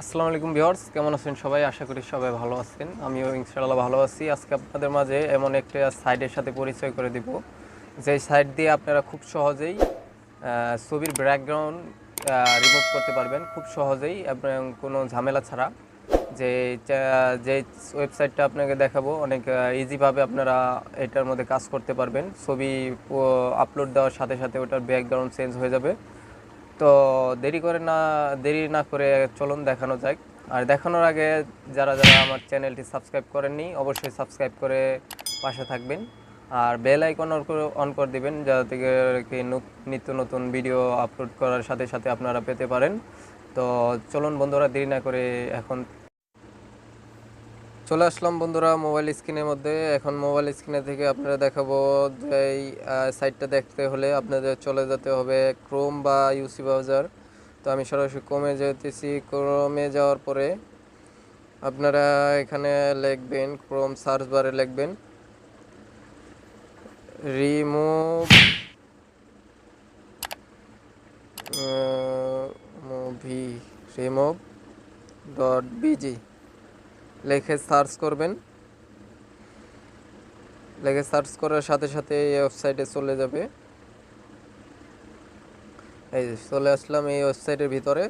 আসসালামু আলাইকুম ভিউয়ার্স, কেমন আছেন সবাই? আশা করি সবাই ভালো আছেন। আমিও ইনশাআল্লাহ ভালো আছি। আজকে আপনাদের মাঝে এমন একটা সাইটের সাথে পরিচয় করে দিব, যে সাইট দিয়ে আপনারা খুব সহজেই ছবির ব্যাকগ্রাউন্ড রিমুভ করতে পারবেন খুব সহজেই এবং কোনো ঝামেলা ছাড়া। যে ওয়েবসাইটটা আপনাকে দেখাবো, অনেক ইজিভাবে আপনারা এটার মধ্যে কাজ করতে পারবেন। ছবি আপলোড দেওয়ার সাথে সাথে ওটার ব্যাকগ্রাউন্ড চেঞ্জ হয়ে যাবে। তো দেরি না করে চলুন দেখানো যাক। আর দেখানোর আগে যারা যারা আমার চ্যানেলটি সাবস্ক্রাইব করেননি, অবশ্যই সাবস্ক্রাইব করে পাশে থাকবেন। আর বেল আইকন অন করে দিবেন, যাতে কি নিত্য নতুন ভিডিও আপলোড করার সাথে সাথে আপনারা পেতে পারেন। তো চলুন বন্ধুরা, দেরি না করে এখন চলে আসলাম বন্ধুরা মোবাইল স্ক্রিনের মধ্যে। এখন মোবাইল স্ক্রিনে থেকে আপনারা দেখাবো যে এই সাইটটা দেখতে হলে আপনাদের চলে যেতে হবে ক্রোম বা ইউসি ব্রাউজার। তো আমি সরাসরি ক্রোমে যেতেছি। ক্রোমে যাওয়ার পরে আপনারা এখানে লিখবেন, ক্রোম সার্চ বারে লিখবেন রিমুভ মুভি রিমুভ .bg লিখে সার্চ করবেন। লিখে সার্চ করার সাথে সাথে এই ওয়েবসাইটে চলে যাবে। এই যে চলে আসলাম এই ওয়েবসাইটের ভিতরে।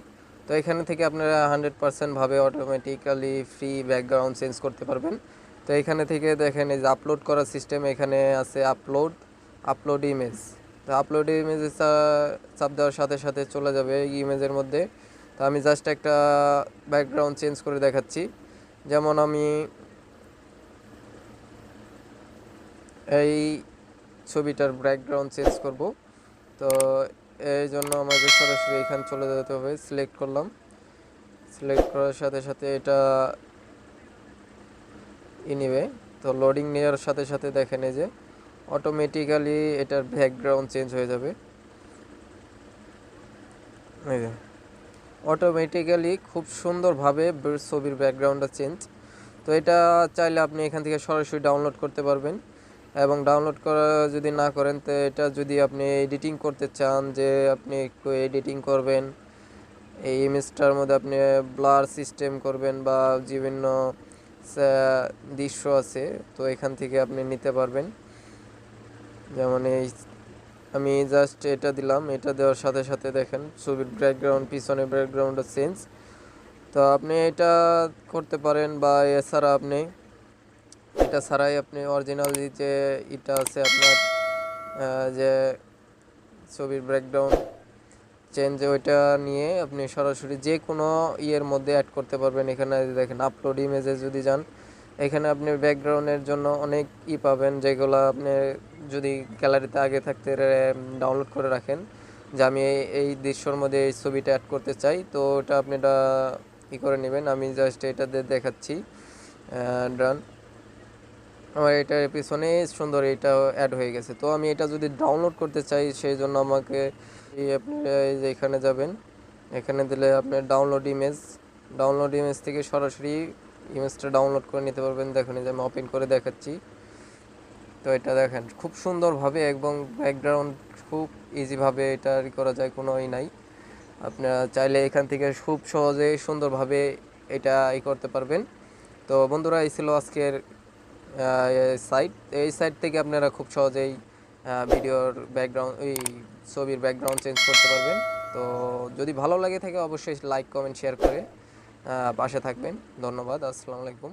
তো এখানে থেকে আপনারা 100% ভাবে অটোমেটিক্যালি ফ্রি ব্যাকগ্রাউন্ড চেঞ্জ করতে পারবেন। তো এখানে থেকে দেখেন এই যে আপলোড করার সিস্টেম এখানে আছে, আপলোড ইমেজ। তো আপলোড ইমেজে চাপ দেওয়ার সাথে সাথে চলে যাবে ইমেজের মধ্যে। তো আমি জাস্ট একটা ব্যাকগ্রাউন্ড চেঞ্জ করে দেখাচ্ছি। যেমন আমি এই ছবিটার ব্যাকগ্রাউন্ড চেঞ্জ করব। তো এই জন্য আমাকে সরাসরি এখানে চলে যেতে হবে। সিলেক্ট করলাম, সিলেক্ট করার সাথে সাথে এটা নেবে। তো লোডিং নেওয়ার সাথে সাথে দেখেন এই যে অটোমেটিক্যালি এটার ব্যাকগ্রাউন্ড চেঞ্জ হয়ে যাবে। এই যে অটোমেটিক্যালি খুব সুন্দরভাবে ছবির ব্যাকগ্রাউন্ডটা চেঞ্জ। তো এটা চাইলে আপনি এখান থেকে সরাসরি ডাউনলোড করতে পারবেন। এবং ডাউনলোড করা যদি না করেন, তো এটা যদি আপনি এডিটিং করতে চান, যে আপনি একটু এডিটিং করবেন, এই ইমেজটার মধ্যে আপনি ব্লার সিস্টেম করবেন বা বিভিন্ন দৃশ্য আছে, তো এখান থেকে আপনি নিতে পারবেন। যেমন এই আমি জাস্ট এটা দিলাম, এটা দেওয়ার সাথে সাথে দেখেন ছবির ব্যাকগ্রাউন্ড, পিছনে ব্যাকগ্রাউন্ডটা চেঞ্জ। তো আপনি এটা করতে পারেন, বা এছাড়া আপনি এটা ছাড়াই আপনি অরিজিনাল যে এটা আছে আপনার যে ছবির ব্যাকগ্রাউন্ড চেঞ্জ, ওইটা নিয়ে আপনি সরাসরি যে কোনো ইয়ের মধ্যে অ্যাড করতে পারবেন। এখানে দেখেন আপলোড ইমেজে যদি যান, এখানে আপনি ব্যাকগ্রাউন্ডের জন্য অনেক পাবেন, যেগুলো আপনি যদি গ্যালারিতে আগে থাকতে ডাউনলোড করে রাখেন, যে আমি এই দৃশ্যর মধ্যে এই ছবিটা অ্যাড করতে চাই, তো ওটা আপনি এটা করে নেবেন। আমি জাস্ট এটা দিয়ে দেখাচ্ছি। ডান, আমার এটার পিছনে সুন্দর এটা অ্যাড হয়ে গেছে। তো আমি এটা যদি ডাউনলোড করতে চাই, সেই জন্য আমাকে আপনি এই যে এখানে যাবেন, এখানে দিলে আপনার ডাউনলোড ইমেজ থেকে সরাসরি ইমেজটা ডাউনলোড করে নিতে পারবেন। দেখুন এই যে আমি ওপেন করে দেখাচ্ছি। তো এটা দেখেন খুব সুন্দরভাবে এবং ব্যাকগ্রাউন্ড খুব ইজিভাবে এটা করা যায়, কোনো নাই। আপনারা চাইলে এখান থেকে খুব সহজে সুন্দরভাবে এটা করতে পারবেন। তো বন্ধুরা, এই ছিল আজকের এই সাইট থেকে আপনারা খুব সহজেই ভিডিওর ব্যাকগ্রাউন্ড, ছবির ব্যাকগ্রাউন্ড চেঞ্জ করতে পারবেন। তো যদি ভালো লাগে থাকে অবশ্যই লাইক, কমেন্ট, শেয়ার করে পাশে থাকবেন। ধন্যবাদ। আসসালামু আলাইকুম।